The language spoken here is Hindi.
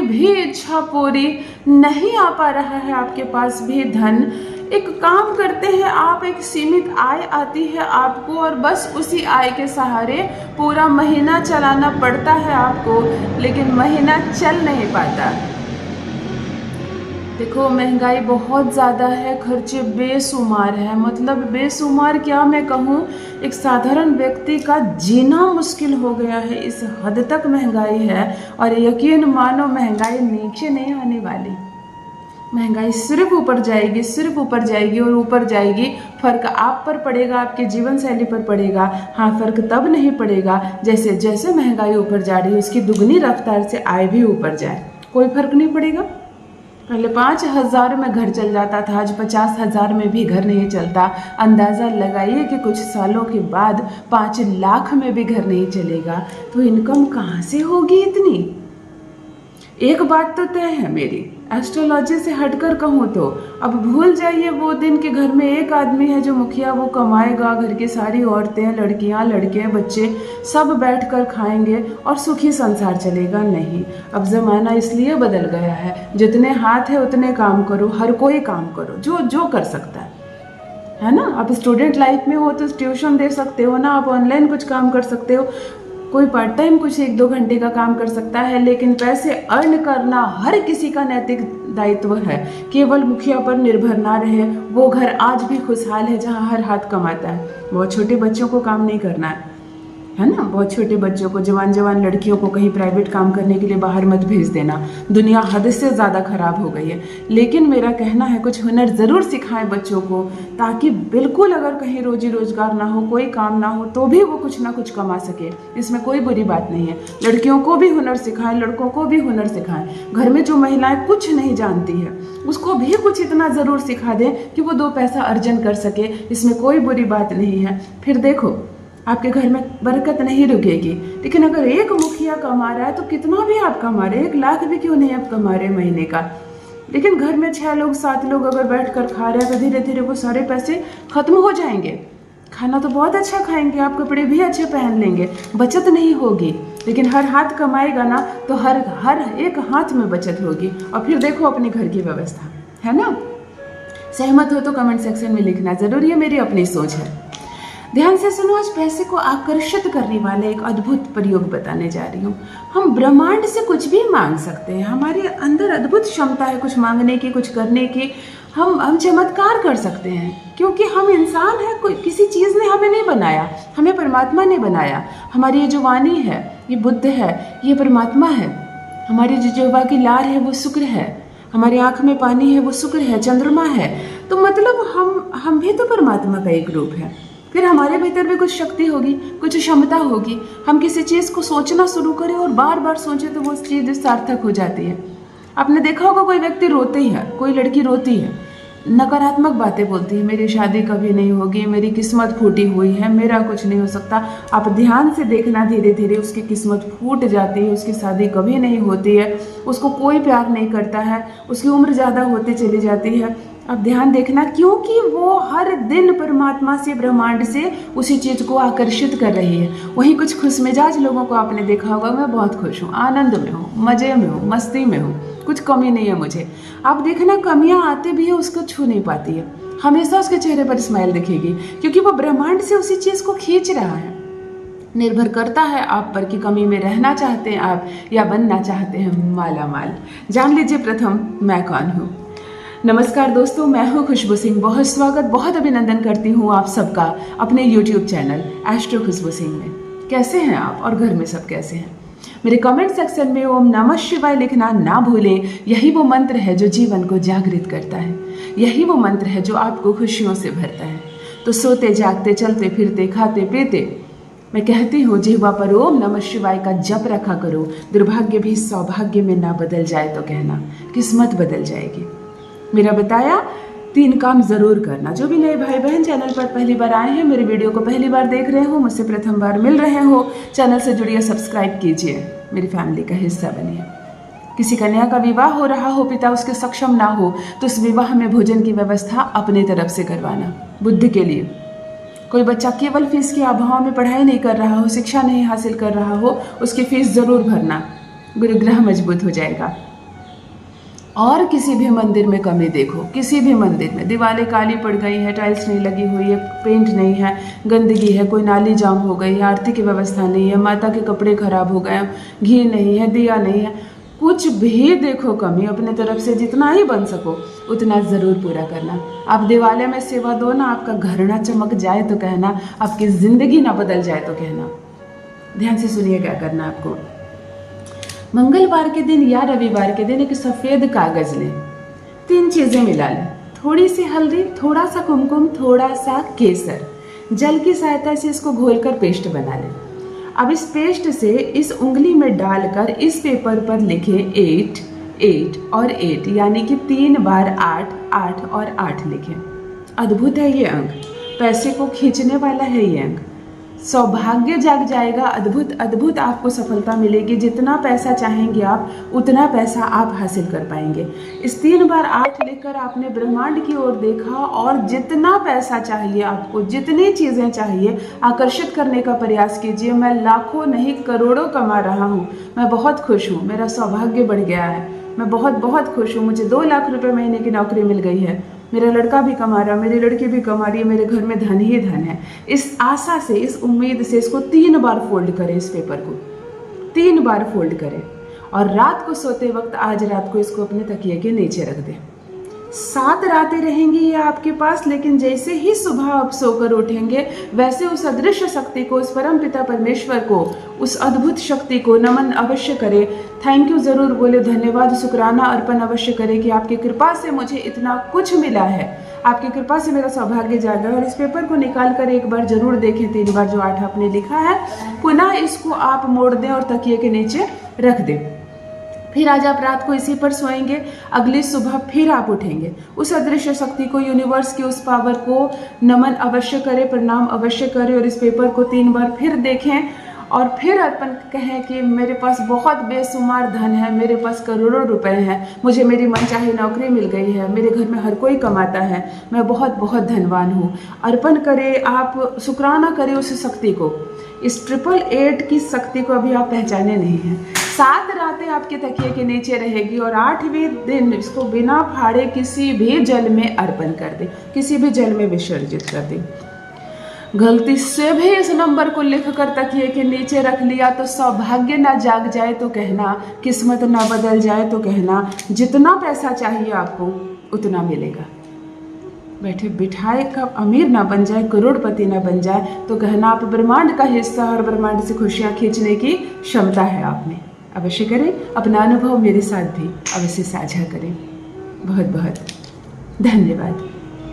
भी इच्छा पूरी, नहीं आ पा रहा है आपके पास भी धन। एक काम करते हैं आप, एक सीमित आय आती है आपको और बस उसी आय के सहारे पूरा महीना चलाना पड़ता है आपको, लेकिन महीना चल नहीं पाता। देखो महंगाई बहुत ज़्यादा है, खर्चे बेशुमार है, मतलब बेशुमार क्या मैं कहूँ, एक साधारण व्यक्ति का जीना मुश्किल हो गया है, इस हद तक महंगाई है। और यकीन मानो महंगाई नीचे नहीं आने वाली, महंगाई सिर्फ ऊपर जाएगी, सिर्फ ऊपर जाएगी और ऊपर जाएगी। फ़र्क आप पर पड़ेगा, आपके जीवन शैली पर पड़ेगा। हाँ, फ़र्क तब नहीं पड़ेगा जैसे जैसे महंगाई ऊपर जा रही है उसकी दुगनी रफ्तार से आय भी ऊपर जाए, कोई फ़र्क नहीं पड़ेगा। पहले 5,000 में घर चल जाता था, आज 50,000 में भी घर नहीं चलता। अंदाज़ा लगाइए कि कुछ सालों के बाद 5 लाख में भी घर नहीं चलेगा, तो इनकम कहाँ से होगी इतनी। एक बात तो तय है मेरी, एस्ट्रोलॉजी से हटकर कहूँ तो अब भूल जाइए वो दिन के घर में एक आदमी है जो मुखिया, वो कमाएगा, घर की सारी औरतें, लड़कियाँ, लड़के, बच्चे सब बैठकर खाएंगे और सुखी संसार चलेगा। नहीं, अब ज़माना इसलिए बदल गया है, जितने हाथ है उतने काम करो, हर कोई काम करो जो जो कर सकता है ना। आप स्टूडेंट लाइफ में हो तो ट्यूशन दे सकते हो ना, आप ऑनलाइन कुछ काम कर सकते हो, कोई पार्ट टाइम कुछ 1-2 घंटे का काम कर सकता है, लेकिन पैसे अर्न करना हर किसी का नैतिक दायित्व है। केवल मुखिया पर निर्भर ना रहे, वो घर आज भी खुशहाल है जहाँ हर हाथ कमाता है। बहुत छोटे बच्चों को काम नहीं करना है ना, बहुत छोटे बच्चों को, जवान जवान लड़कियों को कहीं प्राइवेट काम करने के लिए बाहर मत भेज देना। दुनिया हद से ज़्यादा ख़राब हो गई है। लेकिन मेरा कहना है कुछ हुनर ज़रूर सिखाएं बच्चों को, ताकि बिल्कुल अगर कहीं रोजी रोजगार ना हो, कोई काम ना हो, तो भी वो कुछ ना कुछ कमा सके। इसमें कोई बुरी बात नहीं है। लड़कियों को भी हुनर सिखाएं, लड़कों को भी हुनर सिखाएं। घर में जो महिलाएं कुछ नहीं जानती है उसको भी कुछ इतना ज़रूर सिखा दें कि वो 2 पैसा अर्जन कर सके। इसमें कोई बुरी बात नहीं है। फिर देखो आपके घर में बरकत नहीं रुकेगी। लेकिन अगर एक मुखिया कमा रहा है तो कितना भी आप कमा रहे, 1 लाख भी क्यों नहीं आप कमा रहे महीने का, लेकिन घर में 6 लोग 7 लोग अगर बैठ कर खा रहे हैं तो धीरे धीरे वो सारे पैसे खत्म हो जाएंगे। खाना तो बहुत अच्छा खाएंगे, आप कपड़े भी अच्छे पहन लेंगे, बचत नहीं होगी। लेकिन हर हाथ कमाएगा ना तो हर एक हाथ में बचत होगी। और फिर देखो अपने घर की व्यवस्था, है ना। सहमत हो तो कमेंट सेक्शन में लिखना ज़रूर, ये मेरी अपनी सोच है। ध्यान से सुनो, आज पैसे को आकर्षित करने वाले एक अद्भुत प्रयोग बताने जा रही हूँ। हम ब्रह्मांड से कुछ भी मांग सकते हैं, हमारे अंदर अद्भुत क्षमता है कुछ मांगने की, कुछ करने की। हम चमत्कार कर सकते हैं, क्योंकि हम इंसान हैं, कोई किसी चीज़ ने हमें नहीं बनाया, हमें परमात्मा ने बनाया। हमारी ये जो वाणी है, ये बुद्ध है, ये परमात्मा है। हमारी जो जिह्वा की लार है वो शुक्र है, हमारी आँख में पानी है वो शुक्र है, चंद्रमा है। तो मतलब हम भी तो परमात्मा का एक रूप है। फिर हमारे भीतर भी कुछ शक्ति होगी, कुछ क्षमता होगी। हम किसी चीज़ को सोचना शुरू करें और बार बार सोचें तो वो चीज़ सार्थक हो जाती है। आपने देखा होगा कोई व्यक्ति रोते ही है, कोई लड़की रोती है, नकारात्मक बातें बोलती है, मेरी शादी कभी नहीं होगी, मेरी किस्मत फूटी हुई है, मेरा कुछ नहीं हो सकता। आप ध्यान से देखना, धीरे धीरे उसकी किस्मत फूट जाती है, उसकी शादी कभी नहीं होती है, उसको कोई प्यार नहीं करता है, उसकी उम्र ज़्यादा होती चली जाती है। अब ध्यान देखना, क्योंकि वो हर दिन परमात्मा से, ब्रह्मांड से उसी चीज़ को आकर्षित कर रही है। वहीं कुछ खुशमिजाज लोगों को आपने देखा होगा, मैं बहुत खुश हूँ, आनंद में हूँ, मज़े में हूँ, मस्ती में हूँ, कुछ कमी नहीं है मुझे। आप देखना कमियाँ आते भी है उसको छू नहीं पाती है, हमेशा उसके चेहरे पर स्माइल दिखेगी, क्योंकि वो ब्रह्मांड से उसी चीज़ को खींच रहा है। निर्भर करता है आप पर कि कमी में रहना चाहते हैं आप या बनना चाहते हैं माला माल। जान लीजिए प्रथम मैं कौन हूँ। नमस्कार दोस्तों, मैं हूँ खुशबू सिंह। बहुत स्वागत, बहुत अभिनंदन करती हूँ आप सबका अपने YouTube चैनल एस्ट्रो खुशबू सिंह में। कैसे हैं आप और घर में सब कैसे हैं? मेरे कमेंट सेक्शन में ओम नमः शिवाय लिखना ना भूलें। यही वो मंत्र है जो जीवन को जागृत करता है, यही वो मंत्र है जो आपको खुशियों से भरता है। तो सोते जागते, चलते फिरते, खाते पीते मैं कहती हूँ जिह्वा पर ओम नमः शिवाय का जप रखा करो। दुर्भाग्य भी सौभाग्य में ना बदल जाए तो कहना, किस्मत बदल जाएगी। मेरा बताया 3 काम जरूर करना। जो भी नए भाई बहन चैनल पर पहली बार आए हैं, मेरे वीडियो को पहली बार देख रहे हो, मुझसे प्रथम बार मिल रहे हो, चैनल से जुड़िए, सब्सक्राइब कीजिए, मेरी फैमिली का हिस्सा बनिए। किसी कन्या का विवाह हो रहा हो, पिता उसके सक्षम ना हो, तो उस विवाह में भोजन की व्यवस्था अपने तरफ से करवाना बुद्धि के लिए। कोई बच्चा केवल फीस के अभाव में पढ़ाई नहीं कर रहा हो, शिक्षा नहीं हासिल कर रहा हो, उसकी फीस जरूर भरना, गुरुग्रह मजबूत हो जाएगा। और किसी भी मंदिर में कमी देखो, किसी भी मंदिर में दीवारें काली पड़ गई है, टाइल्स नहीं लगी हुई है, पेंट नहीं है, गंदगी है, कोई नाली जाम हो गई है, आरती की व्यवस्था नहीं है, माता के कपड़े खराब हो गए, घी नहीं है, दिया नहीं है, कुछ भी देखो कमी, अपने तरफ से जितना ही बन सको उतना ज़रूर पूरा करना। आप दिवाले में सेवा दो ना, आपका घर ना चमक जाए तो कहना, आपकी ज़िंदगी ना बदल जाए तो कहना। ध्यान से सुनिए क्या करना आपको। मंगलवार के दिन या रविवार के दिन एक सफ़ेद कागज़ लें, 3 चीज़ें मिला लें, थोड़ी सी हल्दी, थोड़ा सा कुमकुम, थोड़ा सा केसर, जल की सहायता से इसको घोलकर पेस्ट बना लें। अब इस पेस्ट से इस उंगली में डालकर इस पेपर पर लिखें 8, 8 और 8, यानी कि 3 बार 8, 8 और 8 लिखें। अद्भुत है ये अंक, पैसे को खींचने वाला है ये अंक, सौभाग्य जाग जाएगा, अद्भुत अद्भुत आपको सफलता मिलेगी। जितना पैसा चाहेंगे आप उतना पैसा आप हासिल कर पाएंगे। इस 3 बार 8 लिखकर आपने ब्रह्मांड की ओर देखा और जितना पैसा चाहिए आपको, जितनी चीज़ें चाहिए आकर्षित करने का प्रयास कीजिए। मैं लाखों नहीं करोड़ों कमा रहा हूँ, मैं बहुत खुश हूँ, मेरा सौभाग्य बढ़ गया है, मैं बहुत बहुत खुश हूँ, मुझे 2 लाख रुपए महीने की नौकरी मिल गई है, मेरा लड़का भी कमा रहा, मेरी लड़की भी कमा रही है, मेरे घर में धन ही धन है। इस आशा से, इस उम्मीद से इसको 3 बार फोल्ड करें, इस पेपर को 3 बार फोल्ड करें और रात को सोते वक्त आज रात को इसको अपने तकिए के नीचे रख दें। 7 रातें रहेंगी ये आपके पास, लेकिन जैसे ही सुबह आप सोकर उठेंगे वैसे उस अदृश्य शक्ति को, उस परम पिता परमेश्वर को, उस अद्भुत शक्ति को नमन अवश्य करें, थैंक यू ज़रूर बोले, धन्यवाद शुक्राना अर्पण अवश्य करें कि आपकी कृपा से मुझे इतना कुछ मिला है, आपकी कृपा से मेरा सौभाग्य जागा। और इस पेपर को निकाल कर एक बार जरूर देखें, 3 बार जो 8 आपने लिखा है, पुनः इसको आप मोड़ दें और तकिए के नीचे रख दें। फिर आज आप रात को इसी पर सोएंगे, अगली सुबह फिर आप उठेंगे, उस अदृश्य शक्ति को, यूनिवर्स की उस पावर को नमन अवश्य करें, प्रणाम अवश्य करें और इस पेपर को 3 बार फिर देखें और फिर अर्पण कहें कि मेरे पास बहुत बेशुमार धन है, मेरे पास करोड़ों रुपए हैं, मुझे मेरी मनचाही नौकरी मिल गई है, मेरे घर में हर कोई कमाता है, मैं बहुत बहुत धनवान हूँ। अर्पण करें, आप शुक्राना करें उस शक्ति को, इस 888 की शक्ति को अभी आप पहचाने नहीं हैं। 7 रातें आपके तकिए के नीचे रहेगी और 8वें दिन इसको बिना फाड़े किसी भी जल में अर्पण कर दें, किसी भी जल में विसर्जित कर दें। गलती से भी इस नंबर को लिखकर तकिए के नीचे रख लिया तो सौभाग्य ना जाग जाए तो कहना, किस्मत ना बदल जाए तो कहना, जितना पैसा चाहिए आपको उतना मिलेगा। बैठे बिठाए का अमीर ना बन जाए, करोड़पति ना बन जाए तो कहना आप ब्रह्मांड का हिस्सा और ब्रह्मांड से खुशियाँ खींचने की क्षमता है आप में। अवश्य करें, अपना अनुभव मेरे साथ भी अवश्य साझा करें। बहुत बहुत धन्यवाद।